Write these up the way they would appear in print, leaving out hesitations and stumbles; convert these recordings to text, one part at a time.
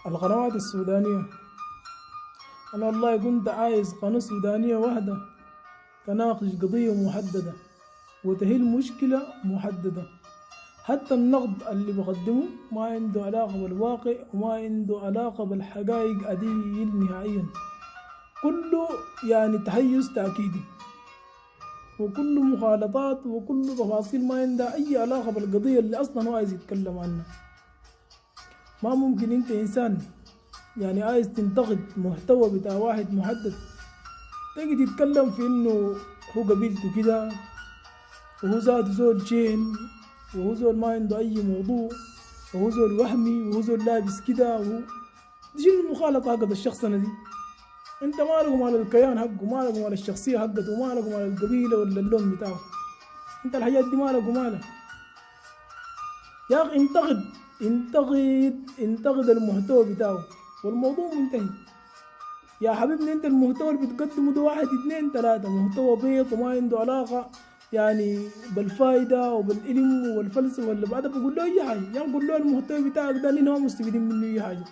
القنوات السودانية، أنا والله كنت عايز قناة سودانية واحدة تناقش قضية محددة وتهل مشكلة محددة. حتى النقد اللي بقدمه ما عنده علاقة بالواقع وما عنده علاقة بالحقائق عادية نهائيا، كله يعني تحيز تأكيدي وكله مخالطات وكله تفاصيل ما عندها أي علاقة بالقضية اللي أصلا هو عايز يتكلم عنها. ما ممكن أنت إنسان يعني عايز تنتقد محتوى بتاع واحد محدد تيجي تتكلم في إنه هو قبيلته كده وهو ذاته زول شين وهو زول ما عنده أي موضوع وهو زول وهمي وهو زول لابس كده دي شنو المخالطة حقت الشخصنة دي؟ انت مالك مال الكيان حقه، مالك مال الشخصية حقته، ومالك مال القبيلة ولا اللون بتاعه. انت الحاجات دي مالك ومالك يا اخي. انتقد المحتوى بتاعه والموضوع منتهي يا حبيبنا. انت المحتوى اللي بتقدمه ده واحد اتنين تلاتة محتوى بيض وما عنده علاقة يعني بالفايدة وبالعلم والفلسفة ولا بعد بقول له اي حاجة. يعني قول له المحتوى بتاعك ده نحن ما مستفيدين منه اي حاجة.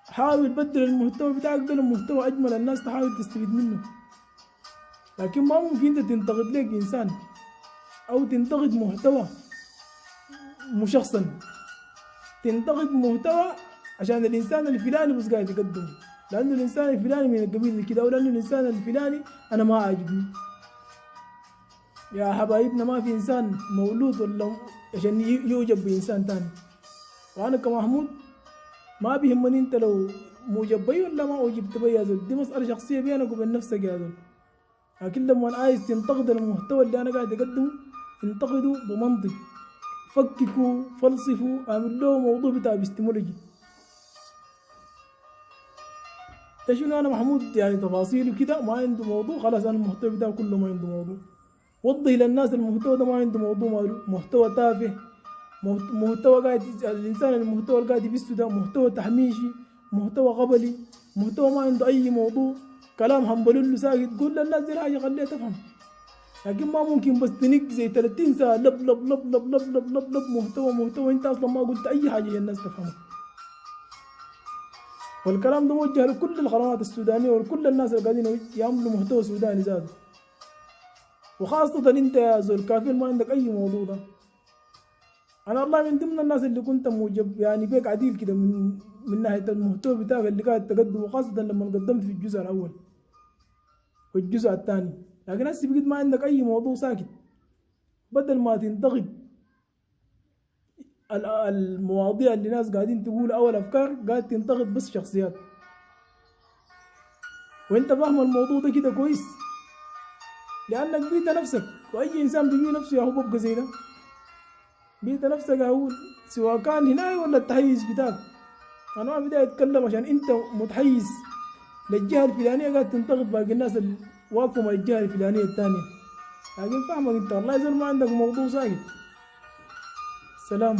حاول بدل المحتوى بتاعك ده لمحتوى اجمل الناس تحاول تستفيد منه. لكن ما ممكن انت تنتقد لك انسان او تنتقد محتوى مشخصا، تنتقد محتوى عشان الانسان الفلاني بس قاعد يقدمه، لانه الانسان الفلاني من القبيل كده او لانه الانسان الفلاني انا ما عاجبني. يا حبايبنا ما في انسان مولود ولا عشان يوجب بانسان تاني. وانا كمحمود ما بيهمني انت لو موجب بي ولا ما اوجبت بي يا زول، دي مسألة شخصية بينك وبين نفسك يا زول. لكن لما عايز تنتقد المحتوى اللي انا قاعد اقدمه انتقده بمنطق، فككوا فلسفوا، اعمل له موضوع بتاع ابستمولوجي. ده شنو انا محمود يعني تفاصيله كده ما عنده موضوع، خلاص انا المحتوى بتاعه كله ما عنده موضوع. وضح للناس المحتوى ده ما عنده موضوع، ماله محتوى تافه، محتوى قاعد الانسان المحتوى اللي قاعد يبثه ده محتوى تحميشي، محتوى قبلي، محتوى ما عنده اي موضوع، كلام همبلول ساكت. قول للناس دي حاجه خليها تفهم. لكن ما ممكن بس تنك زي 30 ساعه لب لب لب لب لب لب لب لب محتوى انت اصلا ما قلت اي حاجه للناس تفهمها. والكلام ده موجه لكل القنوات السودانيه وكل الناس اللي قاعدين يعملوا محتوى سوداني ذاته، وخاصة انت يا زول كافر ما عندك اي موضوع ده. انا والله من ضمن الناس اللي كنت موجب يعني بيك عديل كده من ناحية المحتوى بتاعك اللي قاعد تقدمه، وخاصة لما قدمت في الجزء الاول والجزء الثاني. لكن هسه بقيت ما عندك اي موضوع ساكت، بدل ما تنتقد المواضيع اللي ناس قاعدين تقول اول افكار، قاعد تنتقد بس شخصيات. وانت فاهم الموضوع ده كده كويس، لانك بيت نفسك، واي انسان بيبي نفسه يا هو ببقى زي ده. بيت نفسك هو سواء كان هنا ولا التحيز بتاعك. انا ما بدي اتكلم عشان انت متحيز للجهه الفلانيه قاعد تنتقد باقي الناس اللي واقفه مع الجهه الفلانيه الثانيه. لكن فاهمك انت والله اذا ما عندك موضوع ساكت. سلام.